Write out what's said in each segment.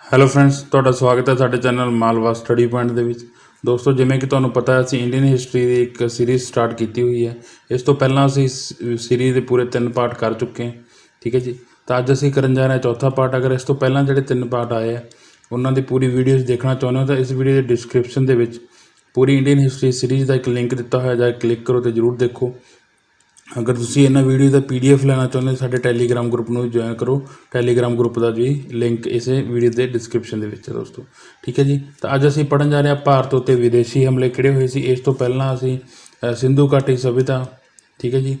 Hello friends, ਤੁਹਾਡਾ ਸਵਾਗਤ ਹੈ ਸਾਡੇ ਚੈਨਲ ਮਾਲਵਾ ਸਟੱਡੀ ਪੁਆਇੰਟ ਦੇ ਵਿੱਚ। ਦੋਸਤੋ, ਜਿਵੇਂ ਕਿ ਤੁਹਾਨੂੰ ਪਤਾ ਹੈ, ਅਸੀਂ ਇੰਡੀਅਨ ਹਿਸਟਰੀ ਦੀ ਇੱਕ ਸੀਰੀਜ਼ ਸਟਾਰਟ ਕੀਤੀ ਹੋਈ ਹੈ। ਇਸ ਤੋਂ ਪਹਿਲਾਂ ਅਸੀਂ ਸੀਰੀਜ਼ ਦੇ ਪੂਰੇ 3 ਪਾਰਟ ਕਰ ਚੁੱਕੇ ਹਾਂ, ਠੀਕ ਹੈ ਜੀ। ਤਾਂ ਅੱਜ ਅਸੀਂ ਕਰਨ ਜਾ ਰਹੇ ਹਾਂ ਚੌਥਾ ਪਾਰਟ। ਅਗਰ ਇਸ ਤੋਂ ਪਹਿਲਾਂ ਜਿਹੜੇ 3 ਪਾਰਟ ਆਏ ਆ ਉਹਨਾਂ ਦੀ ਪੂਰੀ ਵੀਡੀਓਜ਼ ਦੇਖਣਾ ਚਾਹੁੰਦੇ ਹੋ ਤਾਂ ਇਸ ਵੀਡੀਓ ਦੇ ਡਿਸਕ੍ਰਿਪਸ਼ਨ ਦੇ ਵਿੱਚ ਪੂਰੀ ਇੰਡੀਅਨ ਹਿਸਟਰੀ ਸੀਰੀਜ਼ ਦਾ ਇੱਕ ਲਿੰਕ ਦਿੱਤਾ ਹੋਇਆ, ਜਾਂ ਕਲਿੱਕ ਕਰੋ ਅਤੇ ਜ਼ਰੂਰ ਦੇਖੋ। ਅਗਰ ਤੁਸੀਂ ਇਹਨਾਂ ਵੀਡੀਓ ਦਾ PDF ਲੈਣਾ ਚਾਹੁੰਦੇ ਸਾਡੇ ਟੈਲੀਗ੍ਰਾਮ ਗਰੁੱਪ ਨੂੰ ਵੀ ਜੁਆਇਨ ਕਰੋ। ਟੈਲੀਗ੍ਰਾਮ ਗਰੁੱਪ ਦਾ ਵੀ ਲਿੰਕ ਇਸੇ ਵੀਡੀਓ ਦੇ ਡਿਸਕ੍ਰਿਪਸ਼ਨ ਦੇ ਵਿੱਚ ਹੈ ਦੋਸਤੋ, ਠੀਕ ਹੈ ਜੀ। ਤਾਂ ਅੱਜ ਅਸੀਂ ਪੜ੍ਹਨ ਜਾ ਰਹੇ ਹਾਂ ਭਾਰਤ ਉੱਤੇ ਵਿਦੇਸ਼ੀ ਹਮਲੇ ਕਿਹੜੇ ਹੋਏ ਸੀ। ਇਸ ਤੋਂ ਪਹਿਲਾਂ ਅਸੀਂ ਸਿੰਧੂ ਘਾਟੀ ਸਭਿਅਤਾ, ਠੀਕ ਹੈ ਜੀ,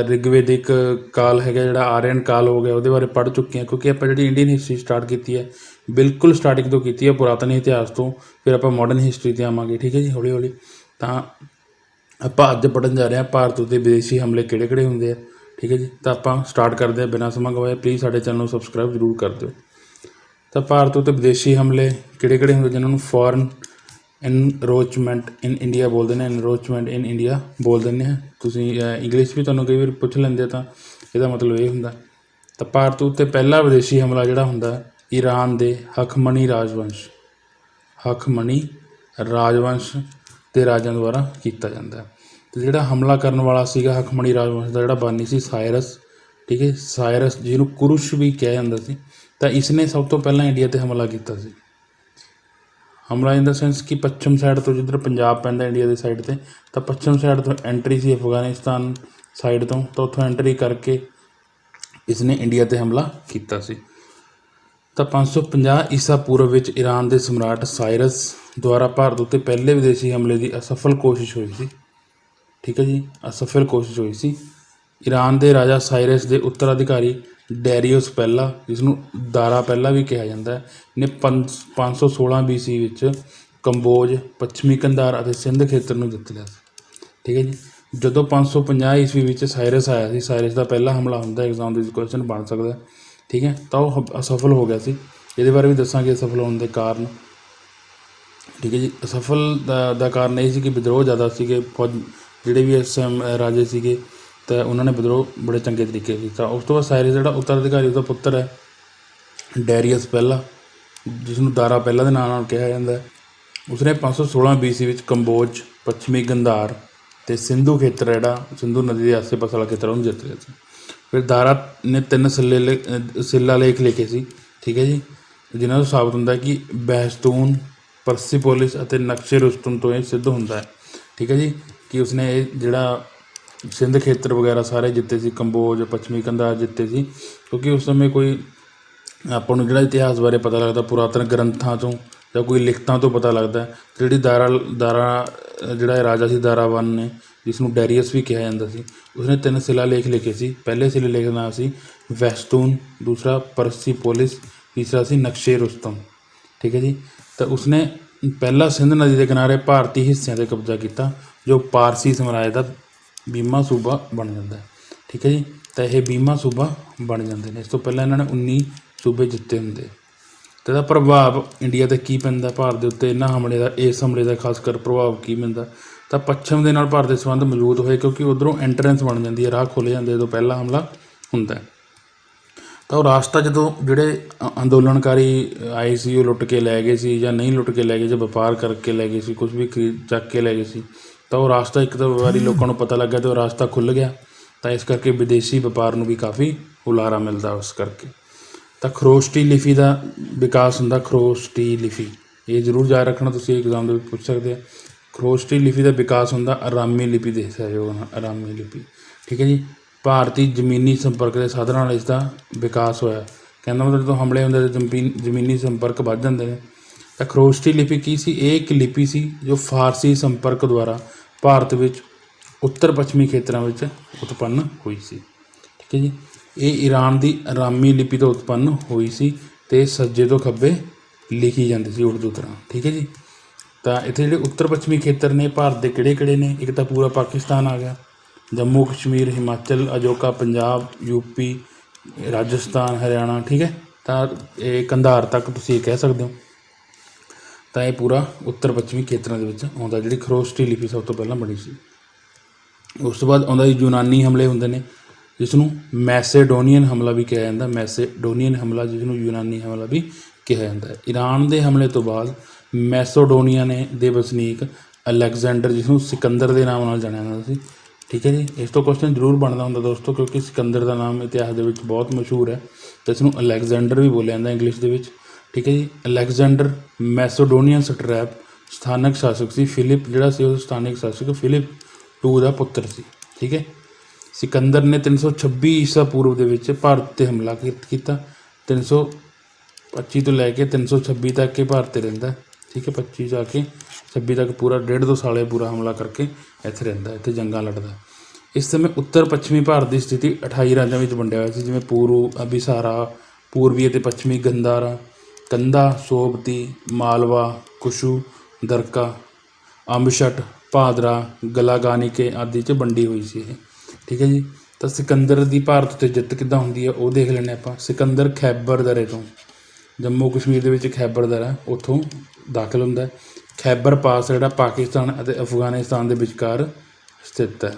ਰਿਗਵੇਦਿਕ ਕਾਲ ਹੈਗਾ ਜਿਹੜਾ ਆਰੀਅਨ ਕਾਲ ਹੋ ਗਿਆ, ਉਹਦੇ ਬਾਰੇ ਪੜ੍ਹ ਚੁੱਕੇ ਹਾਂ। ਕਿਉਂਕਿ ਆਪਾਂ ਜਿਹੜੀ ਇੰਡੀਅਨ ਹਿਸਟਰੀ ਸਟਾਰਟ ਕੀਤੀ ਹੈ ਬਿਲਕੁਲ ਸਟਾਰਟਿੰਗ ਤੋਂ ਕੀਤੀ ਹੈ, ਪੁਰਾਤਨ ਇਤਿਹਾਸ ਤੋਂ, ਫਿਰ ਆਪਾਂ ਮਾਡਰਨ ਹਿਸਟਰੀ 'ਤੇ ਆਵਾਂਗੇ, ਠੀਕ ਹੈ ਜੀ, ਹੌਲੀ ਹੌਲੀ। ਤਾਂ ਆਪਾਂ ਅੱਜ ਪੜ੍ਹਨ ਜਾ ਰਹੇ ਹਾਂ ਭਾਰਤ ਉੱਤੇ ਵਿਦੇਸ਼ੀ ਹਮਲੇ ਕਿਹੜੇ ਕਿਹੜੇ ਹੁੰਦੇ ਆ, ਠੀਕ ਹੈ ਜੀ। ਤਾਂ ਆਪਾਂ ਸਟਾਰਟ ਕਰਦੇ ਹਾਂ ਬਿਨਾਂ ਸਮਾਂ ਗਵਾਏ। ਪਲੀਜ਼ ਸਾਡੇ ਚੈਨਲ ਨੂੰ ਸਬਸਕ੍ਰਾਈਬ ਜ਼ਰੂਰ ਕਰ ਦਿਓ। ਤਾਂ ਭਾਰਤ ਉੱਤੇ ਵਿਦੇਸ਼ੀ ਹਮਲੇ ਕਿਹੜੇ ਕਿਹੜੇ ਹੁੰਦੇ, ਜਿਨ੍ਹਾਂ ਨੂੰ ਫੋਰਨ ਇਨਰੋਚਮੈਂਟ ਇਨ ਇੰਡੀਆ ਬੋਲ ਦਿੰਦੇ, ਇਨਰੋਚਮੈਂਟ ਇਨ ਇੰਡੀਆ ਬੋਲ ਦਿੰਦੇ ਹਾਂ। ਤੁਸੀਂ ਇੰਗਲਿਸ਼ ਵੀ ਤੁਹਾਨੂੰ ਕਈ ਵਾਰ ਪੁੱਛ ਲੈਂਦੇ ਤਾਂ ਇਹਦਾ ਮਤਲਬ ਇਹ ਹੁੰਦਾ। ਤਾਂ ਭਾਰਤ ਉੱਤੇ ਪਹਿਲਾ ਵਿਦੇਸ਼ੀ ਹਮਲਾ ਜਿਹੜਾ ਹੁੰਦਾ ਈਰਾਨ ਦੇ ਹਖਮਨੀ ਰਾਜਵੰਸ਼ ਦੇ ਰਾਜਿਆਂ ਦੁਆਰਾ ਕੀਤਾ ਜਾਂਦਾ। ਅਤੇ ਜਿਹੜਾ ਹਮਲਾ ਕਰਨ ਵਾਲਾ ਸੀਗਾ ਹਖਮਨੀ ਰਾਜਵੰਸ਼ ਦਾ ਜਿਹੜਾ ਬਾਨੀ ਸੀ ਸਾਇਰਸ, ਠੀਕ ਹੈ, ਸਾਇਰਸ ਜਿਹਨੂੰ ਕੁਰੁਸ਼ ਵੀ ਕਿਹਾ ਜਾਂਦਾ ਸੀ। ਤਾਂ ਇਸਨੇ ਸਭ ਤੋਂ ਪਹਿਲਾਂ ਇੰਡੀਆ 'ਤੇ ਹਮਲਾ ਕੀਤਾ ਸੀ। ਹਮਲਾ ਇਨ ਦਾ ਸੈਂਸ ਕਿ ਪੱਛਮ ਸਾਈਡ ਤੋਂ, ਜਿੱਧਰ ਪੰਜਾਬ ਪੈਂਦਾ ਇੰਡੀਆ ਦੇ ਸਾਈਡ 'ਤੇ, ਤਾਂ ਪੱਛਮ ਸਾਈਡ ਤੋਂ ਐਂਟਰੀ ਸੀ ਅਫਗਾਨਿਸਤਾਨ ਸਾਈਡ ਤੋਂ। ਤਾਂ ਉੱਥੋਂ ਐਂਟਰੀ ਕਰਕੇ ਇਸਨੇ ਇੰਡੀਆ 'ਤੇ ਹਮਲਾ ਕੀਤਾ ਸੀ। ਤਾਂ 550 ਈਸਾ ਪੂਰਵ ਵਿੱਚ ਈਰਾਨ ਦੇ ਸਮਰਾਟ ਸਾਇਰਸ ਦੁਆਰਾ ਭਾਰਤ ਉੱਤੇ ਪਹਿਲੇ ਵਿਦੇਸ਼ੀ ਹਮਲੇ ਦੀ ਅਸਫਲ ਕੋਸ਼ਿਸ਼ ਹੋਈ ਸੀ, ਠੀਕ ਹੈ ਜੀ, ਅਸਫਲ ਕੋਸ਼ਿਸ਼ ਹੋਈ ਸੀ। ਈਰਾਨ ਦੇ ਰਾਜਾ ਸਾਇਰਸ ਦੇ ਉੱਤਰਾਧਿਕਾਰੀ ਡੈਰੀਓਸ ਪਹਿਲਾ, ਜਿਸਨੂੰ ਦਾਰਾ ਪਹਿਲਾ ਵੀ ਕਿਹਾ ਜਾਂਦਾ ਹੈ, ਨੇ 516 BC ਵਿੱਚ ਕੰਬੋਜ, ਪੱਛਮੀ ਕੰਧਾਰ ਅਤੇ ਸਿੰਧ ਖੇਤਰ ਨੂੰ ਜਿੱਤ ਲਿਆ ਸੀ, ਠੀਕ ਹੈ ਜੀ। ਜਦੋਂ 550 ਈਸਵੀ ਵਿੱਚ ਸਾਇਰਸ ਆਇਆ ਸੀ, ਸਾਇਰਸ ਦਾ ਪਹਿਲਾ ਹਮਲਾ ਹੁੰਦਾ, ਐਗਜ਼ਾਮ ਦੇ ਵਿੱਚ ਕੁਐਸਚਨ ਬਣ ਸਕਦਾ, ਠੀਕ ਹੈ। ਤਾਂ ਉਹ ਅਸਫਲ ਹੋ ਗਿਆ ਸੀ। ਇਹਦੇ ਬਾਰੇ ਵੀ ਦੱਸਾਂਗੇ ਅਸਫਲ ਹੋਣ ਦੇ ਕਾਰਨ, ਠੀਕ ਹੈ ਜੀ। ਅਸਫਲ ਦਾ ਕਾਰਨ ਇਹ ਸੀ ਕਿ ਵਿਦਰੋਹ ਜ਼ਿਆਦਾ ਸੀਗੇ, ਜਿਹੜੇ ਵੀ ਇਸ ਟਾਈਮ ਰਾਜੇ ਸੀਗੇ ਤਾਂ ਉਹਨਾਂ ਨੇ ਵਿਦਰੋਹ ਬੜੇ ਚੰਗੇ ਤਰੀਕੇ ਕੀਤਾ। ਉਸ ਤੋਂ ਬਾਅਦ ਸਾਇਰਸ ਜਿਹੜਾ ਉੱਤਰਾਧਿਕਾਰੀ ਉਹਦਾ ਪੁੱਤਰ ਹੈ ਡੈਰੀਅਸ ਪਹਿਲਾ, ਜਿਸਨੂੰ ਦਾਰਾ ਪਹਿਲਾ ਦੇ ਨਾਂ ਨਾਲ ਕਿਹਾ ਜਾਂਦਾ, ਉਸਨੇ 516 BC ਵਿੱਚ ਕੰਬੋਜ, ਪੱਛਮੀ ਗੰਧਾਰ ਅਤੇ ਸਿੰਧੂ ਖੇਤਰ, ਜਿਹੜਾ ਸਿੰਧੂ ਨਦੀ ਦੇ ਆਸੇ ਪਾਸੇ ਵਾਲਾ ਖੇਤਰ, ਉਹਨੂੰ ਜਿੱਤ ਲਿਆ ਸੀ। ਫਿਰ ਦਾਰਾ ਨੇ 3 ਸਿੱਲਾ ਲੇਖ ਲਿਖੇ ਸੀ, ਠੀਕ ਹੈ ਜੀ, ਜਿਨ੍ਹਾਂ ਤੋਂ ਸਾਬਤ ਹੁੰਦਾ ਕਿ ਬਹਿਸਤੂਨ, ਪਰਸੀਪੋਲਿਸ ਅਤੇ ਨਕਸ਼ੇ ਰੁਸਤਮ ਤੋਂ ਇਹ ਸਿੱਧ ਹੁੰਦਾ ਹੈ, ਠੀਕ ਹੈ ਜੀ, ਕਿ ਉਸਨੇ ਇਹ ਜਿਹੜਾ ਸਿੰਧ ਖੇਤਰ ਵਗੈਰਾ ਸਾਰੇ ਜਿੱਤੇ ਸੀ, ਕੰਬੋਜ, ਪੱਛਮੀ ਕੰਧਾਰ ਜਿੱਤੇ ਸੀ। ਕਿਉਂਕਿ ਉਸ ਸਮੇਂ ਕੋਈ ਆਪਾਂ ਨੂੰ ਜਿਹੜਾ ਇਤਿਹਾਸ ਬਾਰੇ ਪਤਾ ਲੱਗਦਾ ਪੁਰਾਤਨ ਗ੍ਰੰਥਾਂ ਤੋਂ ਜਾਂ ਕੋਈ ਲਿਖਤਾਂ ਤੋਂ ਪਤਾ ਲੱਗਦਾ। ਜਿਹੜੀ ਦਾਰਾ ਜਿਹੜਾ ਰਾਜਾ ਸੀ ਦਾਰਾਵਨ ਨੇ, ਜਿਸਨੂੰ ਡੈਰੀਅਸ ਵੀ ਕਿਹਾ ਜਾਂਦਾ ਸੀ, ਉਸਨੇ 3 ਸਿਲਾ ਲੇਖ ਲਿਖੇ ਸੀ। ਪਹਿਲੇ ਸਿਲੇ ਲੇਖ ਦਾ ਨਾਂ ਸੀ ਵੈਸਤੂਨ, ਦੂਸਰਾ ਪਰਸੀਪੋਲਿਸ, ਤੀਸਰਾ ਸੀ ਨਕਸ਼ੇ ਰੁਸਤਮ, ਠੀਕ ਹੈ ਜੀ। ਤਾਂ ਉਸਨੇ ਪਹਿਲਾਂ ਸਿੰਧ ਨਦੀ ਦੇ ਕਿਨਾਰੇ ਭਾਰਤੀ ਹਿੱਸਿਆਂ 'ਤੇ ਕਬਜ਼ਾ ਕੀਤਾ, ਜੋ ਪਾਰਸੀ ਸਾਮਰਾਜ ਦਾ 20ਵਾਂ ਸੂਬਾ ਬਣ ਜਾਂਦਾ, ਠੀਕ ਹੈ ਜੀ। ਤਾਂ ਇਹ 20ਵਾਂ ਸੂਬਾ ਬਣ ਜਾਂਦੇ ਨੇ। ਇਸ ਤੋਂ ਪਹਿਲਾਂ ਇਹਨਾਂ ਨੇ 19 ਸੂਬੇ ਜਿੱਤੇ ਹੁੰਦੇ। ਅਤੇ ਇਹਦਾ ਪ੍ਰਭਾਵ ਇੰਡੀਆ 'ਤੇ ਕੀ ਪੈਂਦਾ, ਭਾਰਤ ਦੇ ਉੱਤੇ ਇਸ ਹਮਲੇ ਦਾ ਖਾਸ ਕਰ ਪ੍ਰਭਾਵ ਕੀ ਪੈਂਦਾ। ਤਾਂ ਪੱਛਮ ਦੇ ਨਾਲ ਭਾਰਤ ਦੇ ਸੰਬੰਧ ਮਜ਼ਬੂਤ ਹੋਏ, ਕਿਉਂਕਿ ਉੱਧਰੋਂ ਐਂਟਰੈਂਸ ਬਣ ਜਾਂਦੀ ਹੈ, ਰਾਹ ਖੁੱਲ੍ਹ ਜਾਂਦੇ ਜਦੋਂ ਪਹਿਲਾ ਹਮਲਾ ਹੁੰਦਾ। ਤਾਂ ਉਹ ਰਾਸਤਾ ਜਦੋਂ ਜਿਹੜੇ ਅੰਦੋਲਨਕਾਰੀ ਆਏ ਸੀ ਉਹ ਲੁੱਟ ਕੇ ਲੈ ਗਏ ਸੀ, ਜਾਂ ਨਹੀਂ ਲੁੱਟ ਕੇ ਲੈ ਗਏ, ਜਾਂ ਵਪਾਰ ਕਰਕੇ ਲੈ ਗਏ ਸੀ, ਕੁਛ ਵੀ ਖਰੀਦ ਚੱਕ ਕੇ ਲੈ ਗਏ ਸੀ, ਤਾਂ ਉਹ ਰਾਸਤਾ ਇੱਕ ਤਾਂ ਵਾਰੀ ਲੋਕਾਂ ਨੂੰ ਪਤਾ ਲੱਗਾ ਅਤੇ ਉਹ ਰਾਸਤਾ ਖੁੱਲ੍ਹ ਗਿਆ। ਤਾਂ ਇਸ ਕਰਕੇ ਵਿਦੇਸ਼ੀ ਵਪਾਰ ਨੂੰ ਵੀ ਕਾਫੀ ਹੁਲਾਰਾ ਮਿਲਦਾ ਉਸ ਕਰਕੇ। ਤਾਂ ਖਰੋਸ਼ਟੀ ਲਿਪੀ ਦਾ ਵਿਕਾਸ ਹੁੰਦਾ। ਖਰੋਸ਼ਟੀ ਲਿਪੀ ਇਹ ਜ਼ਰੂਰ ਯਾਦ ਰੱਖਣਾ, ਤੁਸੀਂ ਐਗਜ਼ਾਮ ਦੇ ਵਿੱਚ ਪੁੱਛ ਸਕਦੇ ਆ। ਖਰੋਸ਼ਟੀ ਲਿਪੀ ਦਾ ਵਿਕਾਸ ਹੁੰਦਾ ਅਰਾਮੀ ਲਿਪੀ ਦੇ ਸਹਿਯੋਗ ਨਾਲ, ਅਰਾਮੀ ਲਿਪੀ, ਠੀਕ ਹੈ ਜੀ। ਭਾਰਤੀ ਜ਼ਮੀਨੀ ਸੰਪਰਕ ਦੇ ਸਾਧਨਾਂ ਨਾਲ ਇਸ ਦਾ ਵਿਕਾਸ ਹੋਇਆ। ਕਹਿੰਦਾ ਮਤਲਬ ਜਦੋਂ ਹਮਲੇ ਹੁੰਦੇ ਤਾਂ ਜ਼ਮੀਨੀ ਸੰਪਰਕ ਵੱਧ ਜਾਂਦੇ ਨੇ। ਤਾਂ ਖਰੋਸ਼ਟੀ ਲਿਪੀ ਕੀ ਸੀ? ਇਹ ਇੱਕ ਲਿਪੀ ਸੀ ਜੋ ਫਾਰਸੀ ਸੰਪਰਕ ਦੁਆਰਾ ਭਾਰਤ ਵਿੱਚ ਉੱਤਰ ਪੱਛਮੀ ਖੇਤਰਾਂ ਵਿੱਚ ਉਤਪੰਨ ਹੋਈ ਸੀ, ਠੀਕ ਹੈ ਜੀ। ਇਹ ਈਰਾਨ ਦੀ ਅਰਾਮੀ ਲਿਪੀ ਤੋਂ ਉਤਪੰਨ ਹੋਈ ਸੀ ਅਤੇ ਸੱਜੇ ਤੋਂ ਖੱਬੇ ਲਿਖੀ ਜਾਂਦੀ ਸੀ ਉਰਦੂ ਤਰ੍ਹਾਂ, ਠੀਕ ਹੈ ਜੀ। ਤਾਂ ਇੱਥੇ ਜਿਹੜੇ ਉੱਤਰ ਪੱਛਮੀ ਖੇਤਰ ਨੇ ਭਾਰਤ ਦੇ ਕਿਹੜੇ ਕਿਹੜੇ ਨੇ? ਇੱਕ ਤਾਂ ਪੂਰਾ ਪਾਕਿਸਤਾਨ ਆ ਗਿਆ, ਜੰਮੂ ਕਸ਼ਮੀਰ, ਹਿਮਾਚਲ, ਅਜੋਕਾ ਪੰਜਾਬ, UP, ਰਾਜਸਥਾਨ, ਹਰਿਆਣਾ, ਠੀਕ ਹੈ। ਤਾਂ ਇਹ ਕੰਧਾਰ ਤੱਕ ਤੁਸੀਂ ਇਹ ਕਹਿ ਸਕਦੇ ਹੋ। ਤਾਂ ਇਹ ਪੂਰਾ ਉੱਤਰ ਪੱਛਮੀ ਖੇਤਰਾਂ ਦੇ ਵਿੱਚ ਆਉਂਦਾ, ਜਿਹੜੀ ਖਰੋਸ਼ਟੀ ਲਿਪੀ ਸਭ ਤੋਂ ਪਹਿਲਾਂ ਬਣੀ ਸੀ। ਉਸ ਤੋਂ ਬਾਅਦ ਆਉਂਦਾ ਯੂਨਾਨੀ ਹਮਲੇ ਹੁੰਦੇ ਨੇ, ਜਿਸ ਨੂੰ ਮੈਸੇਡੋਨੀਅਨ ਹਮਲਾ ਵੀ ਕਿਹਾ ਜਾਂਦਾ। ਮੈਸੇਡੋਨੀਅਨ ਹਮਲਾ, ਜਿਸ ਨੂੰ ਯੂਨਾਨੀ ਹਮਲਾ ਵੀ ਕਿਹਾ ਜਾਂਦਾ ਹੈ। ਈਰਾਨ ਦੇ ਹਮਲੇ ਤੋਂ ਬਾਅਦ ਮੈਸੋਡੋਨੀਆ ਨੇ ਦੇ ਵਸਨੀਕ ਅਲੈਗਜ਼ੈਂਡਰ, ਜਿਸ ਨੂੰ ਸਿਕੰਦਰ ਦੇ ਨਾਮ ਨਾਲ ਜਾਣਿਆ ਜਾਂਦਾ ਸੀ, ਠੀਕ ਹੈ ਜੀ। ਇਸ ਤੋਂ ਕੁਐਸਚਨ ਜ਼ਰੂਰ ਬਣਦਾ ਹੁੰਦਾ ਦੋਸਤੋ, ਕਿਉਂਕਿ ਸਿਕੰਦਰ ਦਾ ਨਾਮ ਇਤਿਹਾਸ ਦੇ ਵਿੱਚ ਬਹੁਤ ਮਸ਼ਹੂਰ ਹੈ ਅਤੇ ਇਸ ਨੂੰ ਅਲੈਗਜ਼ੈਂਡਰ ਵੀ ਬੋਲਿਆ ਜਾਂਦਾ ਇੰਗਲਿਸ਼ ਦੇ ਵਿੱਚ, ਠੀਕ ਹੈ ਜੀ। ਅਲੈਗਜ਼ੈਂਡਰ ਮੈਸੋਡੋਨੀਅਨ ਸਟਰੈਪ ਸਥਾਨਕ ਸ਼ਾਸਕ ਸੀ। ਫਿਲਿਪ ਜਿਹੜਾ ਸੀ ਉਹ ਸਥਾਨਕ ਸ਼ਾਸਕ ਫਿਲਿਪ II ਦਾ ਪੁੱਤਰ ਸੀ, ਠੀਕ ਹੈ। ਸਿਕੰਦਰ ਨੇ 326 ਈਸਾ ਪੂਰਵ ਦੇ ਵਿੱਚ ਭਾਰਤ 'ਤੇ ਹਮਲਾ ਕੀਤਾ। 325 ਤੋਂ ਲੈ ਕੇ 326 ਤੱਕ ਇਹ ਭਾਰਤ 'ਤੇ ਰਹਿੰਦਾ, ਠੀਕ ਹੈ। 25 ਜਾ ਕੇ 26 ਤੱਕ ਪੂਰਾ 1.5-2 ਸਾਲ ਪੂਰਾ ਹਮਲਾ ਕਰਕੇ ਇੱਥੇ ਰਹਿੰਦਾ, ਇੱਥੇ ਜੰਗਾਂ ਲੜਦਾ। ਇਸ ਸਮੇਂ ਉੱਤਰ ਪੱਛਮੀ ਭਾਰਤ ਦੀ ਸਥਿਤੀ 28 ਰਾਜਾਂ ਵਿੱਚ ਵੰਡਿਆ ਹੋਇਆ ਸੀ, ਜਿਵੇਂ ਪੂਰਬ ਅਭਿਸਾਰਾ, ਪੂਰਬੀ ਅਤੇ ਪੱਛਮੀ ਗੰਧਾਰਾ, ਕੰਧਾ, ਸੋਬਤੀ, ਮਾਲਵਾ, ਕੁਸ਼ੂ, ਦਰਕਾ, ਅੰਬਸ਼ਟ, ਭਾਦਰਾ, ਗਲਾਗਾਨੀਕੇ ਆਦਿ 'ਚ ਵੰਡੀ ਹੋਈ ਸੀ ਇਹ, ਠੀਕ ਹੈ ਜੀ। ਤਾਂ ਸਿਕੰਦਰ ਦੀ ਭਾਰਤ 'ਤੇ ਜਿੱਤ ਕਿੱਦਾਂ ਹੁੰਦੀ ਹੈ ਉਹ ਦੇਖ ਲੈਂਦੇ ਆਪਾਂ। ਸਿਕੰਦਰ ਖੈਬਰ ਦਰੇ ਤੋਂ, ਜੰਮੂ ਕਸ਼ਮੀਰ ਦੇ ਵਿੱਚ ਖੈਬਰ ਦਰਾ, ਉੱਥੋਂ ਦਾਖਲ ਹੁੰਦਾ ਹੈ। ਖੈਬਰ ਪਾਸ ਜਿਹੜਾ ਪਾਕਿਸਤਾਨ ਅਤੇ ਅਫਗਾਨਿਸਤਾਨ ਦੇ ਵਿਚਕਾਰ ਸਥਿਤ ਹੈ।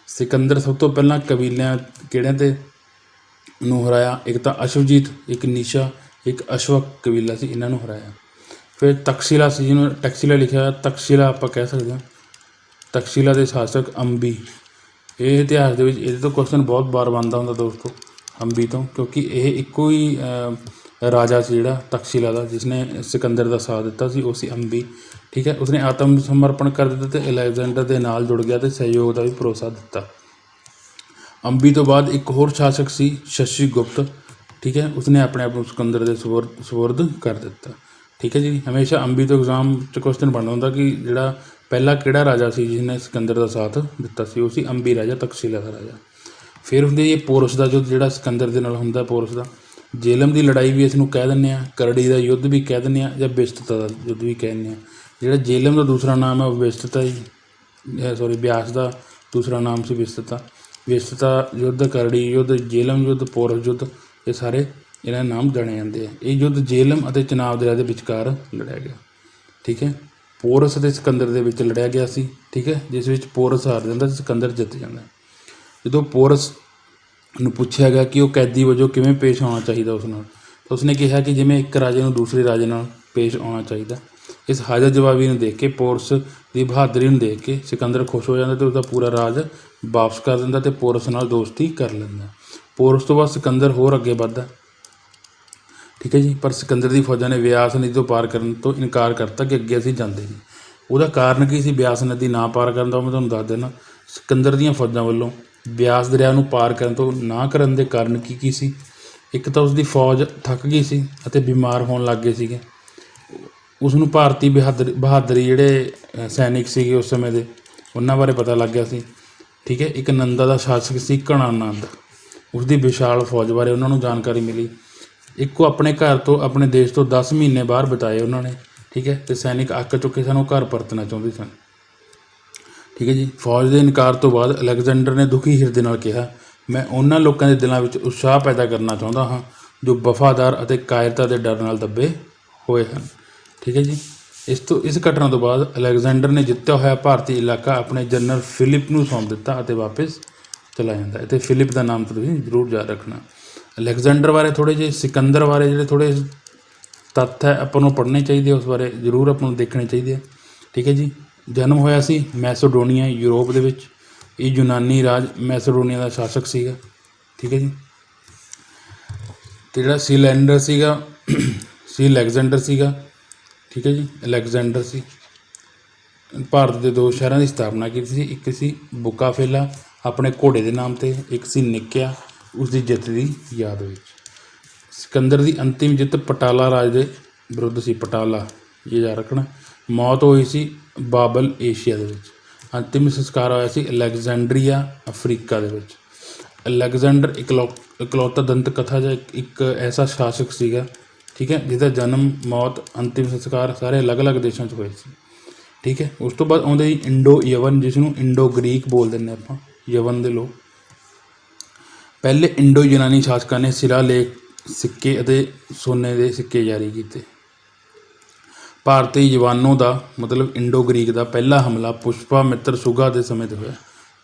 ਸਿਕੰਦਰ ਸਭ ਤੋਂ ਪਹਿਲਾਂ ਕਬੀਲਿਆਂ ਕਿਹੜਿਆਂ 'ਤੇ ਨੂੰ ਹਰਾਇਆ? ਇੱਕ ਤਾਂ ਅਸ਼ਵਜੀਤ, ਇੱਕ ਨਿਸ਼ਾ, ਇੱਕ ਅਸ਼ਵਕ ਕਬੀਲਾ ਸੀ, ਇਹਨਾਂ ਨੂੰ ਹਰਾਇਆ। ਫਿਰ ਤਕਸ਼ੀਲਾ ਸੀ, ਜਿਹਨੂੰ ਟੈਕਸੀਲਾ ਲਿਖਿਆ ਹੋਇਆ, ਤਕਸ਼ੀਲਾ ਆਪਾਂ ਕਹਿ ਸਕਦੇ ਹਾਂ। ਤਕਸ਼ੀਲਾ ਦੇ ਸ਼ਾਸਕ ਅੰਬੀ। ਇਹ ਇਤਿਹਾਸ ਦੇ ਵਿੱਚ ਇਹਦੇ ਤੋਂ ਕੁਐਸਚਨ ਬਹੁਤ ਵਾਰ ਬਣਦਾ ਹੁੰਦਾ ਦੋਸਤੋ, ਅੰਬੀ ਤੋਂ, ਕਿਉਂਕਿ ਇਹ ਇੱਕੋ ਹੀ ਰਾਜਾ ਸੀ ਜਿਹੜਾ ਤਕਸ਼ੀਲਾ ਦਾ, ਜਿਸਨੇ ਸਿਕੰਦਰ ਦਾ ਸਾਥ ਦਿੱਤਾ ਸੀ, ਉਹ ਸੀ ਅੰਬੀ, ਠੀਕ ਹੈ। ਉਸਨੇ ਆਤਮ ਸਮਰਪਣ ਕਰ ਦਿੱਤਾ ਅਤੇ ਅਲੈਗਜ਼ੈਂਡਰ ਦੇ ਨਾਲ ਜੁੜ ਗਿਆ ਅਤੇ ਸਹਿਯੋਗ ਦਾ ਵੀ ਭਰੋਸਾ ਦਿੱਤਾ। ਅੰਬੀ ਤੋਂ ਬਾਅਦ ਇੱਕ ਹੋਰ ਸ਼ਾਸਕ ਸੀ ਸ਼ਸ਼ੀ ਗੁਪਤ, ਠੀਕ ਹੈ। ਉਸਨੇ ਆਪਣੇ ਆਪ ਨੂੰ ਸਿਕੰਦਰ ਦੇ ਸਪੁਰਦ ਕਰ ਦਿੱਤਾ, ਠੀਕ ਹੈ ਜੀ। ਹਮੇਸ਼ਾ ਅੰਬੀ ਤੋਂ ਐਗਜ਼ਾਮ 'ਚ ਕੁਐਸਚਨ ਬਣਦਾ ਹੁੰਦਾ ਕਿ ਜਿਹੜਾ ਪਹਿਲਾ ਕਿਹੜਾ ਰਾਜਾ ਸੀ ਜਿਹਨੇ ਸਿਕੰਦਰ ਦਾ ਸਾਥ ਦਿੱਤਾ ਸੀ, ਉਹ ਸੀ ਅੰਬੀ ਰਾਜਾ, ਤਕਸ਼ੀਲਾ ਦਾ ਰਾਜਾ। ਫਿਰ ਹੁੰਦੀ ਇਹ ਪੋਰਸ ਦਾ ਯੁੱਧ, ਜਿਹੜਾ ਸਿਕੰਦਰ ਦੇ ਨਾਲ ਹੁੰਦਾ ਪੋਰਸ ਦਾ। ਜੇਲਮ ਦੀ ਲੜਾਈ ਵੀ ਇਸ ਨੂੰ ਕਹਿ ਦਿੰਦੇ ਹਾਂ, ਕਰੜੀ ਦਾ ਯੁੱਧ ਵੀ ਕਹਿ ਦਿੰਦੇ ਹਾਂ, ਜਾਂ ਬਿਸਤਤਾ ਦਾ ਯੁੱਧ ਵੀ ਕਹਿ ਦਿੰਦੇ ਹਾਂ। ਜਿਹੜਾ ਜੇਲਮ ਦਾ ਦੂਸਰਾ ਨਾਮ ਹੈ ਉਹ ਬਿਸਤਤਾ ਜੀ, ਬਿਆਸ ਦਾ ਦੂਸਰਾ ਨਾਮ ਸੀ ਬਿਸਤਤਾ। ਬਿਸਤਤਾ ਯੁੱਧ, ਕਰੜੀ ਯੁੱਧ, ਜੇਲਮ ਯੁੱਧ, ਪੋਰਸ ਯੁੱਧ, ਇਹ ਸਾਰੇ ਇਹਨਾਂ ਦੇ ਨਾਮ ਜਾਣੇ ਜਾਂਦੇ ਆ। ਇਹ ਯੁੱਧ ਜੇਲਮ ਅਤੇ ਚਨਾਬ ਦਰਿਆ ਦੇ ਵਿਚਕਾਰ ਲੜਿਆ ਗਿਆ, ਠੀਕ ਹੈ। ਪੋਰਸ ਅਤੇ ਸਿਕੰਦਰ ਦੇ ਵਿੱਚ ਲੜਿਆ ਗਿਆ ਸੀ, ਠੀਕ ਹੈ, ਜਿਸ ਵਿੱਚ ਪੋਰਸ ਹਾਰ ਜਾਂਦਾ ਅਤੇ ਸਿਕੰਦਰ ਜਿੱਤ ਜਾਂਦਾ। ਜਦੋਂ ਪੋਰਸ ਨੂੰ ਪੁੱਛਿਆ ਗਿਆ ਕਿ ਉਹ ਕੈਦੀ ਵਜੋਂ ਕਿਵੇਂ ਪੇਸ਼ ਆਉਣਾ ਚਾਹੀਦਾ ਉਸ ਨਾਲ, ਤਾਂ ਉਸਨੇ ਕਿਹਾ ਕਿ ਜਿਵੇਂ ਇੱਕ ਰਾਜੇ ਨੂੰ ਦੂਸਰੇ ਰਾਜੇ ਨਾਲ ਪੇਸ਼ ਆਉਣਾ ਚਾਹੀਦਾ। ਇਸ ਹਾਜ਼ਰ ਜਵਾਬੀ ਨੂੰ ਦੇਖ ਕੇ, ਪੋਰਸ ਦੀ ਬਹਾਦਰੀ ਨੂੰ ਦੇਖ ਕੇ ਸਿਕੰਦਰ ਖੁਸ਼ ਹੋ ਜਾਂਦਾ ਅਤੇ ਉਸਦਾ ਪੂਰਾ ਰਾਜ ਵਾਪਸ ਕਰ ਦਿੰਦਾ ਅਤੇ ਪੋਰਸ ਨਾਲ ਦੋਸਤੀ ਕਰ ਲੈਂਦਾ। ਪੋਰਸ ਤੋਂ ਬਾਅਦ ਸਿਕੰਦਰ ਹੋਰ ਅੱਗੇ ਵੱਧਦਾ, ਠੀਕ ਹੈ ਜੀ। ਪਰ ਸਿਕੰਦਰ ਦੀ ਫੌਜਾਂ ਨੇ ਬਿਆਸ ਨਦੀ ਤੋਂ ਪਾਰ ਕਰਨ ਤੋਂ ਇਨਕਾਰ ਕਰਤਾ ਕਿ ਅੱਗੇ ਅਸੀਂ ਜਾਂਦੇ ਨਹੀਂ। ਉਹਦਾ ਕਾਰਨ ਕੀ ਸੀ ਬਿਆਸ ਨਦੀ ਨਾ ਪਾਰ ਕਰਨ ਦਾ, ਉਹ ਮੈਂ ਤੁਹਾਨੂੰ ਦੱਸ ਦਿੰਦਾ। ਸਿਕੰਦਰ ਦੀਆਂ ਫੌਜਾਂ ਵੱਲੋਂ ਬਿਆਸ ਦਰਿਆ ਨੂੰ ਪਾਰ ਕਰਨ ਤੋਂ ਨਾ ਕਰਨ ਦੇ ਕਾਰਨ ਕੀ ਸੀ? ਇੱਕ ਤਾਂ ਉਸਦੀ ਫੌਜ ਥੱਕ ਗਈ ਸੀ ਅਤੇ ਬਿਮਾਰ ਹੋਣ ਲੱਗ ਗਏ ਸੀਗੇ। ਉਸ ਨੂੰ ਭਾਰਤੀ ਬਹਾਦਰੀ ਜਿਹੜੇ ਸੈਨਿਕ ਸੀਗੇ ਉਸ ਸਮੇਂ ਦੇ, ਉਹਨਾਂ ਬਾਰੇ ਪਤਾ ਲੱਗ ਗਿਆ ਸੀ, ਠੀਕ ਹੈ। ਇੱਕ ਨੰਦਾ ਦਾ ਸ਼ਾਸਕ ਸੀ ਘਣਾਨੰਦ, ਉਸਦੀ ਵਿਸ਼ਾਲ ਫੌਜ ਬਾਰੇ ਉਹਨਾਂ ਨੂੰ ਜਾਣਕਾਰੀ ਮਿਲੀ। ਇੱਕੋ ਆਪਣੇ ਘਰ ਤੋਂ, ਆਪਣੇ ਦੇਸ਼ ਤੋਂ 10 ਮਹੀਨੇ ਬਾਹਰ ਬਿਤਾਏ ਉਹਨਾਂ ਨੇ, ਠੀਕ ਹੈ। ਅਤੇ ਸੈਨਿਕ ਅੱਕ ਚੁੱਕੇ ਸਨ, ਉਹ ਘਰ ਪਰਤਣਾ ਚਾਹੁੰਦੇ ਸਨ, ਠੀਕ ਹੈ ਜੀ। ਫੌਜ ਦੇ ਇਨਕਾਰ ਤੋਂ ਬਾਅਦ ਅਲੈਗਜ਼ੈਂਡਰ ਨੇ ਦੁਖੀ ਹਿਰਦੇ ਨਾਲ ਕਿਹਾ, ਮੈਂ ਉਹਨਾਂ ਲੋਕਾਂ ਦੇ ਦਿਲਾਂ ਵਿੱਚ ਉਤਸ਼ਾਹ ਪੈਦਾ ਕਰਨਾ ਚਾਹੁੰਦਾ ਹਾਂ ਜੋ ਵਫਾਦਾਰ ਅਤੇ ਕਾਇਰਤਾ ਦੇ ਡਰ ਨਾਲ ਦੱਬੇ ਹੋਏ ਹਨ, ਠੀਕ ਹੈ ਜੀ। ਇਸ ਘਟਨਾ ਤੋਂ ਬਾਅਦ ਅਲੈਗਜ਼ੈਂਡਰ ਨੇ ਜਿੱਤਿਆ ਹੋਇਆ ਭਾਰਤੀ ਇਲਾਕਾ ਆਪਣੇ ਜਨਰਲ ਫਿਲਿਪ ਨੂੰ ਸੌਂਪ ਦਿੱਤਾ ਅਤੇ ਵਾਪਸ ਚਲਾ ਜਾਂਦਾ। ਅਤੇ ਫਿਲਿਪ ਦਾ ਨਾਮ ਤੁਸੀਂ ਜ਼ਰੂਰ ਯਾਦ ਰੱਖਣਾ। ਅਲੈਗਜ਼ੈਂਡਰ ਬਾਰੇ ਥੋੜ੍ਹੇ ਜਿਹੇ, ਸਿਕੰਦਰ ਬਾਰੇ ਜਿਹੜੇ ਥੋੜ੍ਹੇ ਤੱਥ ਹੈ ਆਪਾਂ ਨੂੰ ਪੜ੍ਹਨੇ ਚਾਹੀਦੇ, ਉਸ ਬਾਰੇ ਜ਼ਰੂਰ ਆਪਾਂ ਨੂੰ ਦੇਖਣੇ ਚਾਹੀਦੇ ਆ, ਠੀਕ ਹੈ ਜੀ। ਜਨਮ ਹੋਇਆ ਸੀ ਮੈਸੋਡੋਨੀਆ, ਯੂਰਪ ਦੇ ਵਿੱਚ। ਇਹ ਯੂਨਾਨੀ ਰਾਜ ਮੈਸੋਡੋਨੀਆ ਦਾ ਸ਼ਾਸਕ ਸੀਗਾ, ਠੀਕ ਹੈ ਜੀ। ਅਤੇ ਜਿਹੜਾ ਅਲੈਗਜ਼ੈਂਡਰ ਸੀਗਾ, ਠੀਕ ਹੈ ਜੀ। ਅਲੈਗਜ਼ੈਂਡਰ ਸੀ ਭਾਰਤ ਦੇ 2 ਸ਼ਹਿਰਾਂ ਦੀ ਸਥਾਪਨਾ ਕੀਤੀ ਸੀ। ਇੱਕ ਸੀ ਬੁਕਾਫੇਲਾ ਆਪਣੇ ਘੋੜੇ ਦੇ ਨਾਮ 'ਤੇ, ਇੱਕ ਸੀ ਨਿਕਿਆ ਉਸਦੀ ਜਿੱਤ ਦੀ ਯਾਦ ਵਿੱਚ। ਸਿਕੰਦਰ ਦੀ ਅੰਤਿਮ ਜਿੱਤ ਪਟਾਲਾ ਰਾਜ ਦੇ ਵਿਰੁੱਧ ਸੀ, ਪਟਾਲਾ ਇਹ ਯਾਦ ਰੱਖਣਾ। ਮੌਤ ਹੋਈ ਸੀ ਬਾਬਲ, ਏਸ਼ੀਆ ਦੇ ਵਿੱਚ। ਅੰਤਿਮ ਸੰਸਕਾਰ ਹੋਇਆ ਸੀ ਅਲੈਗਜ਼ੈਂਡਰੀਆ, ਅਫਰੀਕਾ ਦੇ ਵਿੱਚ। ਅਲੈਗਜ਼ੈਂਡਰ ਇਕਲੌਤਾ ਦੰਤ ਕਥਾ ਜਾਂ ਇੱਕ ਐਸਾ ਸ਼ਾਸਕ ਸੀਗਾ, ਠੀਕ ਹੈ, ਜਿਹਦਾ ਜਨਮ, ਮੌਤ, ਅੰਤਿਮ ਸੰਸਕਾਰ ਸਾਰੇ ਅਲੱਗ-ਅਲੱਗ ਦੇਸ਼ਾਂ 'ਚ ਹੋਏ ਸੀ, ਠੀਕ ਹੈ। ਉਸ ਤੋਂ ਬਾਅਦ ਆਉਂਦੇ ਜੀ ਇੰਡੋ ਯਵਨ, ਜਿਸ ਨੂੰ ਇੰਡੋ ਗ੍ਰੀਕ ਬੋਲ ਦਿੰਦੇ ਆਪਾਂ, ਯਵਨ ਦੇ ਲੋਕ। ਪਹਿਲੇ ਇੰਡੋ ਯੂਨਾਨੀ ਸ਼ਾਸਕਾਂ ਨੇ ਸ਼ਿਲਾਲੇਖ, ਸਿੱਕੇ ਅਤੇ ਸੋਨੇ ਦੇ ਸਿੱਕੇ ਜਾਰੀ ਕੀਤੇ। ਭਾਰਤੀ ਯਵਾਨੋਂ ਦਾ ਮਤਲਬ ਇੰਡੋ ਗ੍ਰੀਕ ਦਾ ਪਹਿਲਾ ਹਮਲਾ ਪੁਸ਼ਪਾਮਿੱਤਰ ਸੁਗਾ ਦੇ ਸਮੇਂ 'ਤੇ ਹੋਇਆ।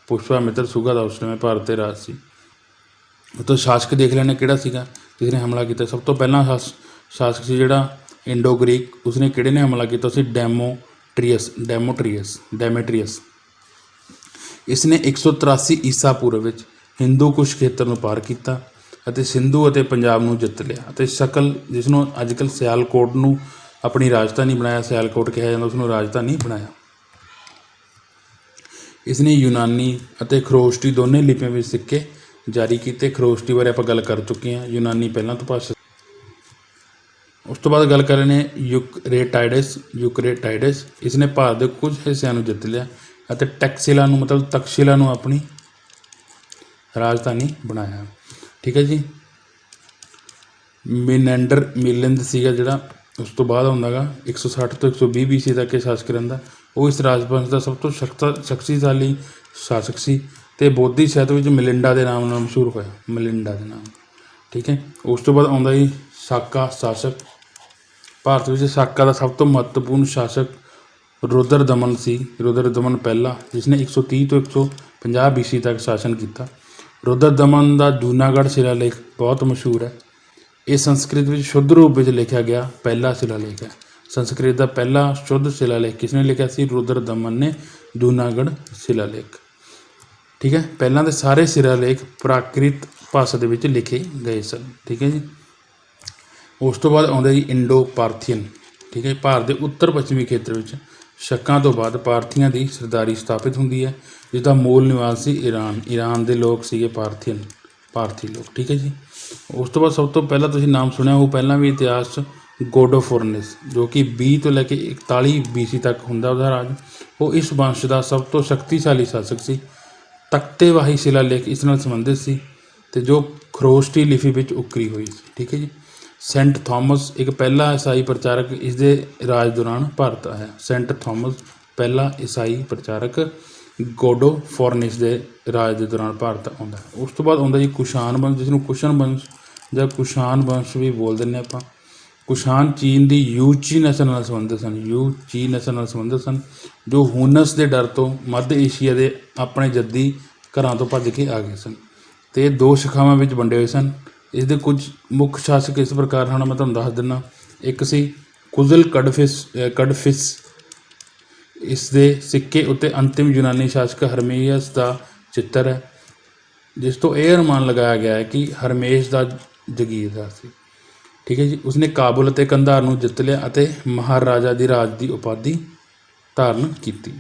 ਪੁਸ਼ਪਾਮਿੱਤਰ ਸੁਗਾ ਦਾ ਉਸ ਸਮੇਂ ਭਾਰਤ 'ਤੇ ਰਾਜ ਸੀ। ਉਹ ਤੋਂ ਸ਼ਾਸਕ ਦੇਖ ਲੈਣੇ ਕਿਹੜਾ ਸੀਗਾ ਜਿਸਨੇ ਹਮਲਾ ਕੀਤਾ। ਸਭ ਤੋਂ ਪਹਿਲਾਂ शासक ਸੀ ਜਿਹੜਾ इंडो ग्रीक, उसने किहड़े ने हमला किया सी? ਡੈਮੇਟਰੀਅਸ। इसने 183 ईसा पूर्व ਵਿੱਚ ਹਿੰਦੂ ਕੁਸ਼ ਖੇਤਰ ਨੂੰ ਪਾਰ ਕੀਤਾ ਅਤੇ ਸਿੰਧੂ ਅਤੇ ਪੰਜਾਬ ਨੂੰ ਜਿੱਤ ਲਿਆ ਅਤੇ ਸਕਲ, ਜਿਸ ਨੂੰ ਅੱਜ ਕੱਲ੍ਹ ਸਿਆਲਕੋਟ ਨੂੰ ਆਪਣੀ ਰਾਜਧਾਨੀ ਬਣਾਇਆ, ਸਿਆਲਕੋਟ ਕਿਹਾ ਜਾਂਦਾ, ਉਸਨੂੰ ਰਾਜਧਾਨੀ ਬਣਾਇਆ। ਇਸਨੇ ਯੂਨਾਨੀ ਅਤੇ ਖਰੋਸ਼ਟੀ ਦੋਨੇ ਲਿਪੀਆਂ ਵਿੱਚ ਸਿੱਕੇ ਜਾਰੀ ਕੀਤੇ। ਖਰੋਸ਼ਟੀ ਬਾਰੇ ਆਪਾਂ ਗੱਲ ਕਰ ਚੁੱਕੇ ਹਾਂ, ਯੂਨਾਨੀ ਪਹਿਲਾਂ ਤੋਂ ਭਾਸ਼ਾ। ਉਸ ਤੋਂ ਬਾਅਦ ਗੱਲ ਕਰ ਰਹੇ ਨੇ ਯੂਕਰੇਟਾਈਡਸ। ਇਸਨੇ ਭਾਰਤ ਦੇ ਕੁਝ ਹਿੱਸਿਆਂ ਨੂੰ ਜਿੱਤ ਲਿਆ ਅਤੇ ਟੈਕਸਿਲਾ ਨੂੰ, ਮਤਲਬ ਤਕਸ਼ਿਲਾ ਨੂੰ ਆਪਣੀ ਰਾਜਧਾਨੀ ਬਣਾਇਆ। ਠੀਕ ਹੈ ਜੀ। ਮਿਲਿੰਦ ਸੀਗਾ ਜਿਹੜਾ, ਉਸ ਤੋਂ ਬਾਅਦ ਹੁੰਦਾ ਗਾ 160 ਤੋਂ 120 BC ਤੱਕ ਇਹ ਸ਼ਾਸਕ ਰਹਿੰਦਾ। ਉਹ ਇਸ ਰਾਜਵੰਸ਼ ਦਾ ਸਭ ਤੋਂ ਸ਼ਕਤੀਸ਼ਾਲੀ ਸ਼ਾਸਕ ਸੀ ਅਤੇ ਬੋਧੀ ਸਾਹਿਤ ਵਿੱਚ ਮਿਲਿੰਡਾ ਦੇ ਨਾਮ ਨਾਲ ਮਸ਼ਹੂਰ ਹੋਇਆ, ਮਿਲਿੰਡਾ ਦੇ ਨਾਮ। ਠੀਕ ਹੈ। ਉਸ ਤੋਂ ਬਾਅਦ ਆਉਂਦਾ ਜੀ ਸਾਕਾ ਸ਼ਾਸਕ। ਭਾਰਤ ਵਿੱਚ ਸਾਕਾ ਦਾ ਸਭ ਤੋਂ ਮਹੱਤਵਪੂਰਨ ਸ਼ਾਸਕ ਰੁਦਰਦਮਨ ਸੀ, ਰੁਦਰਦਮਨ ਪਹਿਲਾ, ਜਿਸਨੇ 130 ਤੋਂ 150 BC ਤੱਕ ਸ਼ਾਸਨ ਕੀਤਾ। ਰੁਦਰਦਮਨ ਦਾ ਜੂਨਾਗੜ੍ਹ ਸ਼ਿਲਾਲੇਖ ਬਹੁਤ ਮਸ਼ਹੂਰ ਹੈ। ਇਹ ਸੰਸਕ੍ਰਿਤ ਵਿੱਚ ਸ਼ੁੱਧ ਰੂਪ ਵਿੱਚ ਲਿਖਿਆ ਗਿਆ ਪਹਿਲਾ ਸ਼ਿਲਾਲੇਖ ਹੈ। ਸੰਸਕ੍ਰਿਤ ਦਾ ਪਹਿਲਾ ਸ਼ੁੱਧ ਸ਼ਿਲਾਲੇਖ ਕਿਸ ਨੇ ਲਿਖਿਆ ਸੀ? ਰੁਦਰਦਮਨ ਨੇ, ਜੂਨਾਗੜ੍ਹ ਸ਼ਿਲਾਲੇਖ। ਠੀਕ ਹੈ। ਪਹਿਲਾਂ ਦੇ ਸਾਰੇ ਸ਼ਿਲਾਲੇਖ ਪ੍ਰਾਕ੍ਰਿਤ ਭਾਸ਼ਾ ਦੇ ਵਿੱਚ ਲਿਖੇ ਗਏ ਸਨ। ਠੀਕ ਹੈ ਜੀ। ਉਸ ਤੋਂ ਬਾਅਦ ਆਉਂਦਾ ਜੀ ਇੰਡੋ ਪਾਰਥੀਅਨ। ਠੀਕ ਹੈ। ਭਾਰਤ ਦੇ ਉੱਤਰ ਪੱਛਮੀ ਖੇਤਰ ਵਿੱਚ ਸ਼ਕਾਂ ਤੋਂ ਬਾਅਦ ਪਾਰਥੀਆਂ ਦੀ ਸਰਦਾਰੀ ਸਥਾਪਿਤ ਹੁੰਦੀ ਹੈ, ਜਿਸਦਾ ਮੂਲ ਨਿਵਾਸ ਸੀ ਈਰਾਨ ਦੇ ਲੋਕ ਸੀਗੇ ਭਾਰਤੀ ਲੋਕ। ਠੀਕ ਹੈ ਜੀ। ਉਸ ਤੋਂ ਬਾਅਦ ਸਭ ਤੋਂ ਪਹਿਲਾਂ ਤੁਸੀਂ ਨਾਮ ਸੁਣਿਆ ਉਹ ਪਹਿਲਾਂ ਵੀ ਇਤਿਹਾਸ 'ਚ ਗੋਡੋਫੋਰਨਿਸ, ਜੋ ਕਿ 20 ਤੋਂ ਲੈ ਕੇ 41 BC ਤੱਕ ਹੁੰਦਾ ਉਹਦਾ ਰਾਜ। ਉਹ ਇਸ ਵੰਸ਼ ਦਾ ਸਭ ਤੋਂ ਸ਼ਕਤੀਸ਼ਾਲੀ ਸ਼ਾਸਕ ਸੀ। ਤਖਤੇਵਾਹੀ ਸ਼ਿਲਾਲੇਖ ਇਸ ਨਾਲ ਸੰਬੰਧਿਤ ਸੀ ਅਤੇ ਜੋ ਖਰੋਸ਼ਟੀ ਲਿਪੀ ਵਿੱਚ ਉਕਰੀ ਹੋਈ ਸੀ। ਠੀਕ ਹੈ ਜੀ। ਸੈਂਟ ਥਾਮਸ ਇੱਕ ਪਹਿਲਾ ਈਸਾਈ ਪ੍ਰਚਾਰਕ ਇਸ ਦੇ ਰਾਜ ਦੌਰਾਨ ਭਾਰਤ ਆਇਆ। ਸੈਂਟ ਥਾਮਸ ਪਹਿਲਾ ਈਸਾਈ ਪ੍ਰਚਾਰਕ ਗੋਡੋਫੋਰਨਿਸ ਦੇ ਰਾਜ ਦੇ ਦੌਰਾਨ ਭਾਰਤ ਆਉਂਦਾ। ਉਸ ਤੋਂ ਬਾਅਦ ਆਉਂਦਾ ਜੀ ਕੁਸ਼ਾਨ ਵੰਸ਼, ਜਿਸ ਨੂੰ ਕੁਸ਼ਨ ਵੰਸ਼ ਜਾਂ ਕੁਸ਼ਾਨ ਵੰਸ਼ ਵੀ ਬੋਲ ਦਿੰਦੇ ਆਪਾਂ। ਕੁਸ਼ਾਨ ਚੀਨ ਦੀ ਯੂਚੀ ਨਸਲ ਨਾਲ ਸੰਬੰਧਿਤ ਸਨ, ਜੋ ਹੂਨਸ ਦੇ ਡਰ ਤੋਂ ਮੱਧ ਏਸ਼ੀਆ ਦੇ ਆਪਣੇ ਜੱਦੀ ਘਰਾਂ ਤੋਂ ਭੱਜ ਕੇ ਆ ਗਏ ਸਨ ਅਤੇ ਇਹ 2 ਸ਼ਾਖਾਵਾਂ ਵਿੱਚ ਵੰਡੇ ਹੋਏ ਸਨ। ਇਸ ਦੇ ਕੁਝ ਮੁੱਖ ਸ਼ਾਸਕ ਇਸ ਪ੍ਰਕਾਰ ਹਨ, ਮੈਂ ਤੁਹਾਨੂੰ ਦੱਸ ਦਿੰਦਾ। ਇੱਕ ਸੀ ਕੁਜ਼ਲ ਕਡਫਿਸ। ਇਸ ਦੇ ਸਿੱਕੇ ਉੱਤੇ ਅੰਤਿਮ ਯੂਨਾਨੀ ਸ਼ਾਸਕ ਹਰਮੇਸ ਦਾ ਚਿੱਤਰ ਹੈ, ਜਿਸ ਤੋਂ ਇਹ ਅਨੁਮਾਨ ਲਗਾਇਆ ਗਿਆ ਹੈ ਕਿ ਹਰਮੇਸ ਦਾ ਜਗੀਰਦਾਰ ਸੀ। ਠੀਕ ਹੈ ਜੀ। ਉਸਨੇ ਕਾਬੁਲ ਅਤੇ ਕੰਧਾਰ ਨੂੰ ਜਿੱਤ ਲਿਆ ਅਤੇ ਮਹਾਰਾਜਾ ਦੀ ਰਾਜ ਦੀ ਉਪਾਧੀ ਧਾਰਨ ਕੀਤੀ।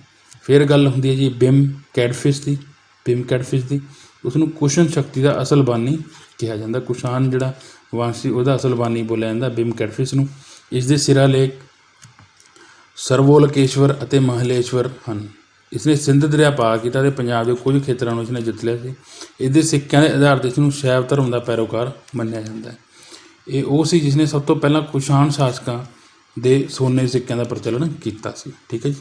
ਫਿਰ ਗੱਲ ਹੁੰਦੀ ਹੈ ਜੀ ਬਿਮ ਕੈਡਫਿਸ ਦੀ। ਉਸਨੂੰ ਕੁਸ਼ਨ ਸ਼ਕਤੀ ਦਾ ਅਸਲ ਬਾਨੀ ਕਿਹਾ ਜਾਂਦਾ। ਕੁਸ਼ਾਨ ਜਿਹੜਾ ਵੰਸ਼ ਸੀ ਉਹਦਾ ਅਸਲ ਬਾਨੀ ਬੋਲਿਆ ਜਾਂਦਾ ਬਿਮ ਕੈਡਫਿਸ ਨੂੰ। ਇਸ ਦੇ ਸਿਰਾਲੇਖ ਸਰਵੋਲਕੇਸ਼ਵਰ ਅਤੇ ਮਹਲੇਸ਼ਵਰ ਹਨ। ਇਸਨੇ ਸਿੰਧ ਦਰਿਆ ਪਾਰ ਕੀਤਾ ਅਤੇ ਪੰਜਾਬ ਦੇ ਕੁਝ ਖੇਤਰਾਂ ਨੂੰ ਇਸਨੇ ਜਿੱਤ ਲਿਆ ਸੀ। ਇਸਦੇ ਸਿੱਕਿਆਂ ਦੇ ਆਧਾਰ 'ਤੇ ਇਸਨੂੰ ਸ਼ੈਵ ਧਰਮ ਦਾ ਪੈਰੋਕਾਰ ਮੰਨਿਆ ਜਾਂਦਾ ਹੈ। ਇਹ ਉਹ ਸੀ ਜਿਸਨੇ ਸਭ ਤੋਂ ਪਹਿਲਾਂ ਕੁਸ਼ਾਨ ਸ਼ਾਸਕਾਂ ਦੇ ਸੋਨੇ ਸਿੱਕਿਆਂ ਦਾ ਪ੍ਰਚਲਨ ਕੀਤਾ ਸੀ। ਠੀਕ ਹੈ ਜੀ।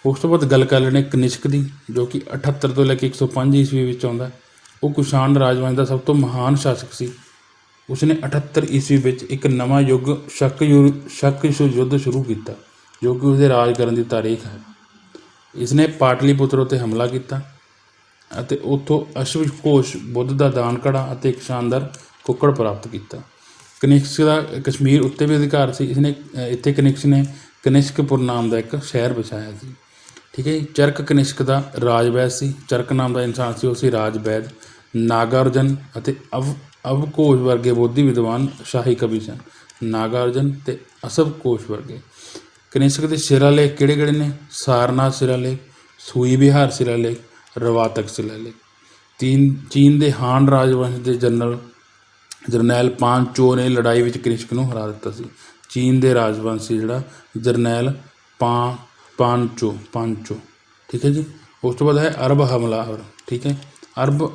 ਉਸ ਤੋਂ ਬਾਅਦ ਗੱਲ ਕਰ ਲੈਂਦੇ ਕਨਿਸ਼ਕ ਦੀ, ਜੋ ਕਿ 78 ਤੋਂ ਲੈ ਕੇ 105 ਈਸਵੀ ਵਿੱਚ ਆਉਂਦਾ। ਉਹ ਕੁਸ਼ਾਨ ਰਾਜਵੰਸ਼ ਦਾ ਸਭ ਤੋਂ ਮਹਾਨ ਸ਼ਾਸਕ ਸੀ। ਉਸਨੇ 78 ਈਸਵੀ ਵਿੱਚ ਇੱਕ ਨਵਾਂ ਸ਼ਕ ਯੁੱਧ ਸ਼ੁਰੂ ਕੀਤਾ, ਜੋ ਕਿ ਉਸਦੇ ਰਾਜ ਕਰਨ ਦੀ ਤਾਰੀਖ ਹੈ। ਇਸਨੇ ਪਾਟਲੀਪੁੱਤਰ ਉੱਤੇ ਹਮਲਾ ਕੀਤਾ ਅਤੇ ਉੱਥੋਂ ਅਸ਼ਵਘੋਸ਼ ਬੁੱਧ ਦਾ ਦਾਨ ਘੜਾ ਅਤੇ ਇੱਕ ਸ਼ਾਨਦਾਰ ਕੁੱਕੜ ਪ੍ਰਾਪਤ ਕੀਤਾ। ਕਨਿਸ਼ਕ ਦਾ ਕਸ਼ਮੀਰ ਉੱਤੇ ਵੀ ਅਧਿਕਾਰ ਸੀ। ਇੱਥੇ ਕਨਿਸ਼ਕ ਨੇ ਕਨਿਸ਼ਕਪੁਰ ਨਾਮ ਦਾ ਇੱਕ ਸ਼ਹਿਰ ਵਸਾਇਆ ਸੀ। ਠੀਕ ਹੈ ਜੀ। ਚਰਕ ਕਨਿਸ਼ਕ ਦਾ ਰਾਜਵੈਦ ਸੀ। ਚਰਕ ਨਾਮ ਦਾ ਇਨਸਾਨ ਸੀ, ਉਹ ਸੀ ਰਾਜਵੈਦ। ਨਾਗਾਰਜਨ ਅਤੇ ਅਵਘੋਸ਼ ਵਰਗੇ ਬੋਧੀ ਵਿਦਵਾਨ ਸ਼ਾਹੀ ਕਵੀ ਸਨ। ਨਾਗਾਰਜਨ ਅਤੇ ਅਸ਼ਵਘੋਸ਼ ਵਰਗੇ। ਕਨਿਸ਼ਕ ਦੇ ਸ਼ਿਲਾਲੇਖ ਕਿਹੜੇ ਨੇ? ਸਾਰਨਾਥ ਸ਼ਿਲਾਲੇਖ, ਸੂਈ ਵਿਹਾਰ ਸ਼ਿਲਾਲੇਖ, ਰਵਾਤਕ ਸ਼ਿਲਾਲੇਖ। ਚੀਨ ਦੇ ਹਾਨ ਰਾਜਵੰਸ਼ ਦੇ ਜਰਨੈਲ ਪਾਂਚੋ ਨੇ ਲੜਾਈ ਵਿੱਚ ਕਨਿਸ਼ਕ ਨੂੰ ਹਰਾ ਦਿੱਤਾ ਸੀ। ਚੀਨ ਦੇ ਰਾਜਵੰਸ਼ੀ ਜਿਹੜਾ ਜਰਨੈਲ ਪਾਂਚੋ। ਠੀਕ ਹੈ ਜੀ। ਉਸ ਤੋਂ ਬਾਅਦ ਹੈ ਅਰਬ ਹਮਲਾਵਰ। ਠੀਕ ਹੈ। ਅਰਬ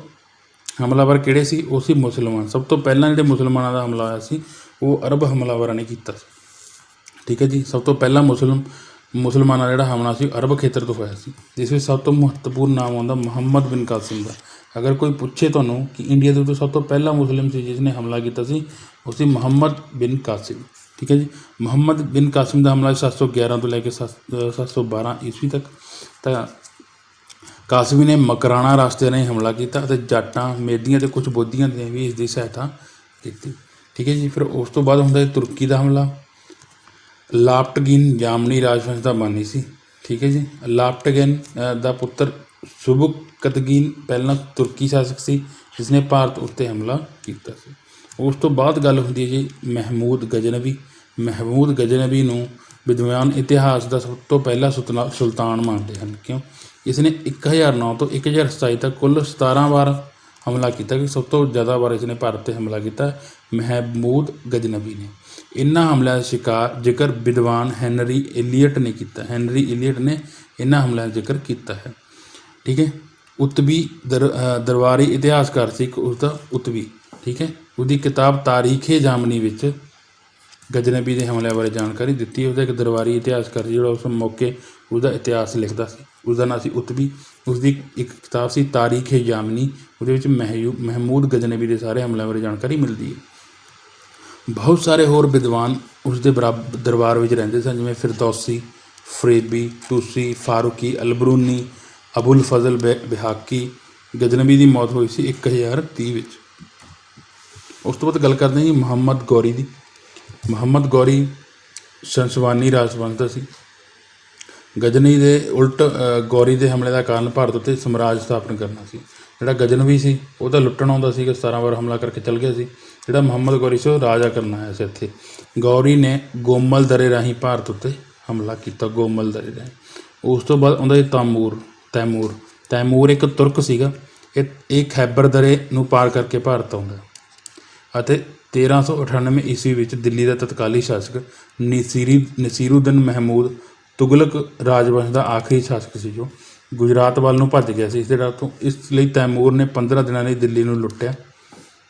ਹਮਲਾਵਰ ਕਿਹੜੇ ਸੀ? ਉਹ ਸੀ ਮੁਸਲਮਾਨ। ਸਭ ਤੋਂ ਪਹਿਲਾਂ ਜਿਹੜੇ ਮੁਸਲਮਾਨਾਂ ਦਾ ਹਮਲਾ ਹੋਇਆ ਸੀ ਉਹ ਅਰਬ ਹਮਲਾਵਰਾਂ ਨੇ ਕੀਤਾ ਸੀ। ਠੀਕ ਹੈ ਜੀ। ਸਭ ਤੋਂ ਪਹਿਲਾਂ ਮੁਸਲਮਾਨਾਂ ਦਾ ਜਿਹੜਾ ਹਮਲਾ ਸੀ ਅਰਬ ਖੇਤਰ ਤੋਂ ਹੋਇਆ ਸੀ, ਜਿਸ ਵਿੱਚ ਸਭ ਤੋਂ ਮਹੱਤਵਪੂਰਨ ਨਾਮ ਆਉਂਦਾ ਮੁਹੰਮਦ ਬਿਨ ਕਾਸਿਮ ਦਾ। ਅਗਰ ਕੋਈ ਪੁੱਛੇ ਤੁਹਾਨੂੰ ਕਿ ਇੰਡੀਆ ਦੇ ਉੱਤੇ ਸਭ ਤੋਂ ਪਹਿਲਾ ਮੁਸਲਿਮ ਸੀ ਜਿਸ ਨੇ ਹਮਲਾ ਕੀਤਾ ਸੀ, ਉਹ ਸੀ ਮੁਹੰਮਦ ਬਿਨ ਕਾਸਿਮ। ਠੀਕ ਹੈ ਜੀ। ਮੁਹੰਮਦ ਬਿਨ ਕਾਸਿਮ ਦਾ ਹਮਲਾ 711 ਤੋਂ ਲੈ ਕੇ 712 ਈਸਵੀ ਤੱਕ। ਤਾਂ ਕਾਸਿਮੀ ਨੇ ਮਕਰਾਣਾ ਰਸਤੇ ਰਾਹੀਂ ਹਮਲਾ ਕੀਤਾ ਅਤੇ ਜਾਟਾਂ, ਮੇਦੀਆਂ ਅਤੇ ਕੁਝ ਬੋਧੀਆਂ ਨੇ ਵੀ ਇਸ ਦੀ ਸਹਾਇਤਾ ਕੀਤੀ। ठीक है जी। फिर उस तो बाद ਹੁੰਦਾ तुर्की का हमला। लाप्टगिन जामनी राजवंश का बानी सी, ठीक है जी। लाप्टगिन का पुत्र सुबुकतगिन पहला तुर्की शासक सी जिसने भारत उत्ते हमला किया सी। उस तो बाद गल होंदी है जी महमूद गजनवी। महमूद गजनवी नूं विद्वान इतिहास का सब तो पहला सुल्तान मानते हैं। क्यों? इसने 1009 तो 1027 तक कुल 17 बार हमला किया कि सब तो ज़्यादा बार इसने भारत पर हमला किया महमूद गजनवी ने। इन्हां हमलिਆਂ ਦਾ शिकार जिक्र विद्वान हैनरी एलियट ने किया। हैनरी एलियट ने इन्हां हमलिਆਂ ਦਾ जिक्र किया है, ठीक है। उतवी दरबारी इतिहासकार से उसका उतवी, ठीक है। उसकी किताब तारीखे जामनी विच गजनवी के हमलिਆਂ बारे जानकारी दी। उसका एक दरबारी इतिहासकार जो उस मौके उसका इतिहास लिखता सी, उसका नाम सी उतवी। उसकी एक किताब सी तारीखे जामनी, उस महमूद गजनवी के सारे हमलिਆਂ बारे जानकारी मिलती है। बहुत सारे होर विद्वान उसके बराबर दरबार में रहते सन, जिमें फिरदौसी, फरेबी, टूसी, फारूकी, अलबरूनी, अबुल फजल बिहाकी। गजनवी की मौत हुई सी 1030 उस तो बाद गल करते हैं जी मुहम्मद गौरी की। मुहम्मद गौरी शंशवानी राजवंश का सी। गजनी के उल्ट गौरी के हमले का कारण भारत उत्ते साम्राज स्थापन करना सी। जिहड़ा गजनवी सी वो तो लुट्टण आउंदा सी, 17 बार हमला करके चल गया सी। जिहड़ा मुहम्मद गौरी से राजा करना आया से इत्थे। गौरी ने गोमल दरे राही भारत उत्ते हमला किया, गोमल दरे राही। उस तो बाद आउंदा जी तैमूर। तैमूर एक तुर्क सीगा। ये खैबर दरे नूं पार करके भारत आउंदा ਅਤੇ 1398 ईस्वी ਵਿੱਚ दिल्ली का तत्काली शासक नसीरुद्दीन महमूद तुगलक राजवंश का आखिरी शासक ਸੀ ਜੋ गुजरात ਵੱਲ ਨੂੰ ਭੱਜ ਗਿਆ ਸੀ ਇਸ ਦੇ ਡਰ ਤੋਂ। ਇਸ ਲਈ ਤੈਮੂਰ ਨੇ 15 ਦਿਨਾਂ ਲਈ ਦਿੱਲੀ ਨੂੰ ਲੁੱਟਿਆ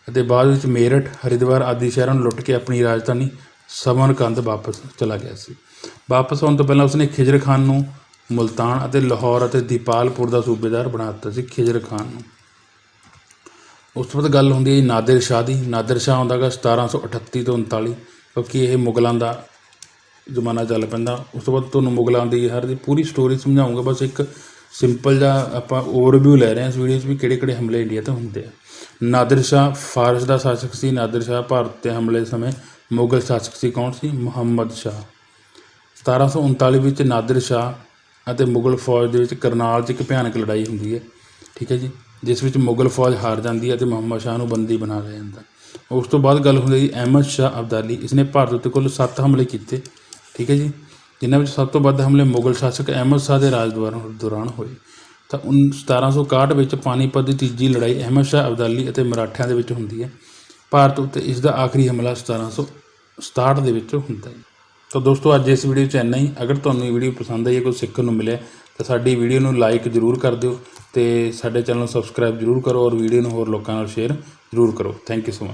ਅਤੇ ਬਾਅਦ ਵਿੱਚ ਮੇਰਠ, ਹਰਿਦੁਆਰ ਆਦਿ ਸ਼ਹਿਰਾਂ ਨੂੰ ਲੁੱਟ ਕੇ ਆਪਣੀ ਰਾਜਧਾਨੀ ਸਮਰਕੰਦ ਵਾਪਸ ਚਲਾ ਗਿਆ ਸੀ। ਵਾਪਸ ਆਉਣ ਤੋਂ ਪਹਿਲਾਂ ਉਸਨੇ ਖਿਜਰ ਖਾਨ ਨੂੰ ਮੁਲਤਾਨ ਅਤੇ ਲਾਹੌਰ ਅਤੇ ਦੀਪਾਲਪੁਰ ਦਾ ਸੂਬੇਦਾਰ ਬਣਾ ਦਿੱਤਾ ਸੀ, ਖਿਜਰ ਖਾਨ ਨੂੰ। ਉਸ ਤੋਂ ਬਾਅਦ ਗੱਲ ਹੁੰਦੀ ਹੈ ਜੀ ਨਾਦਰ ਸ਼ਾਹ ਦੀ। ਨਾਦਰ ਸ਼ਾਹ ਆਉਂਦਾ ਗਾ 1738 ਤੋਂ 39, ਕਿਉਂਕਿ ਇਹ ਮੁਗਲਾਂ ਦਾ ਜ਼ਮਾਨਾ ਚੱਲ ਪੈਂਦਾ। ਉਸ ਤੋਂ ਬਾਅਦ ਤੁਹਾਨੂੰ ਮੁਗਲਾਂ ਦੀ ਹਰ ਦੀ ਪੂਰੀ ਸਟੋਰੀ ਸਮਝਾਊਂਗਾ। ਬਸ ਇੱਕ ਸਿੰਪਲ ਜਿਹਾ ਆਪਾਂ ਓਵਰਵਿਊ ਲੈ ਰਹੇ ਹਾਂ ਇਸ ਵੀਡੀਓ 'ਚ ਵੀ ਕਿਹੜੇ ਕਿਹੜੇ ਹਮਲੇ ਇੰਡੀਆ 'ਤੇ ਹੁੰਦੇ ਆ। ਨਾਦਰ ਸ਼ਾਹ ਫਾਰਸ ਦਾ ਸ਼ਾਸਕ ਸੀ। ਨਾਦਰ ਸ਼ਾਹ ਭਾਰਤ 'ਤੇ ਹਮਲੇ ਸਮੇਂ ਮੁਗਲ ਸ਼ਾਸਕ ਸੀ। ਕੌਣ ਸੀ? ਮੁਹੰਮਦ ਸ਼ਾਹ। 1739 ਵਿੱਚ ਨਾਦਰ ਸ਼ਾਹ ਅਤੇ ਮੁਗਲ ਫੌਜ ਦੇ ਵਿੱਚ ਕਰਨਾਲ 'ਚ ਇੱਕ ਭਿਆਨਕ ਲੜਾਈ ਹੁੰਦੀ ਹੈ, ਠੀਕ ਹੈ ਜੀ, ਜਿਸ ਵਿੱਚ ਮੁਗਲ ਫੌਜ ਹਾਰ ਜਾਂਦੀ ਹੈ ਅਤੇ ਮੁਹੰਮਦ ਸ਼ਾਹ ਨੂੰ ਬੰਦੀ ਬਣਾ ਲਿਆ ਜਾਂਦਾ। ਉਸ ਤੋਂ ਬਾਅਦ ਗੱਲ ਹੁੰਦੀ ਜੀ ਅਹਿਮਦ ਸ਼ਾਹ ਅਬਦਾਲੀ। ਇਸਨੇ ਭਾਰਤ ਉੱਤੇ ਕੁੱਲ 7 ਹਮਲੇ ਕੀਤੇ, ਠੀਕ ਹੈ ਜੀ, ਜਿਨ੍ਹਾਂ ਵਿੱਚ ਸਭ ਤੋਂ ਵੱਧ ਹਮਲੇ ਮੁਗਲ ਸ਼ਾਸਕ ਅਹਿਮਦ ਸ਼ਾਹ ਦੇ ਰਾਜ ਦੌਰਾਨ ਹੋਏ। ਤਾਂ 1761 ਵਿੱਚ ਪਾਣੀਪਤ ਦੀ ਤੀਜੀ ਲੜਾਈ ਅਹਿਮਦ ਸ਼ਾਹ ਅਬਦਾਲੀ ਅਤੇ ਮਰਾਠਿਆਂ ਦੇ ਵਿੱਚ ਹੁੰਦੀ ਹੈ। ਭਾਰਤ ਉੱਤੇ ਇਸ ਦਾ ਆਖਰੀ ਹਮਲਾ 1767 ਦੇ ਵਿੱਚ ਹੁੰਦਾ ਹੈ। ਤਾਂ ਦੋਸਤੋ ਅੱਜ ਇਸ ਵੀਡੀਓ 'ਚ ਇੰਨਾ ਹੀ। ਅਗਰ ਤੁਹਾਨੂੰ ਇਹ ਵੀਡੀਓ ਪਸੰਦ ਆਈ ਹੈ, ਕੁਝ ਸਿੱਖਣ ਨੂੰ ਮਿਲਿਆ, ਤਾਂ ਸਾਡੀ ਵੀਡੀਓ ਨੂੰ ਲਾਈਕ ਜ਼ਰੂਰ ਕਰ ਦਿਓ ਅਤੇ ਸਾਡੇ ਚੈਨਲ ਨੂੰ ਸਬਸਕ੍ਰਾਈਬ ਜ਼ਰੂਰ ਕਰੋ ਔਰ ਵੀਡੀਓ ਨੂੰ ਹੋਰ ਲੋਕਾਂ ਨਾਲ ਸ਼ੇਅਰ ਜ਼ਰੂਰ ਕਰੋ। Thank you so much.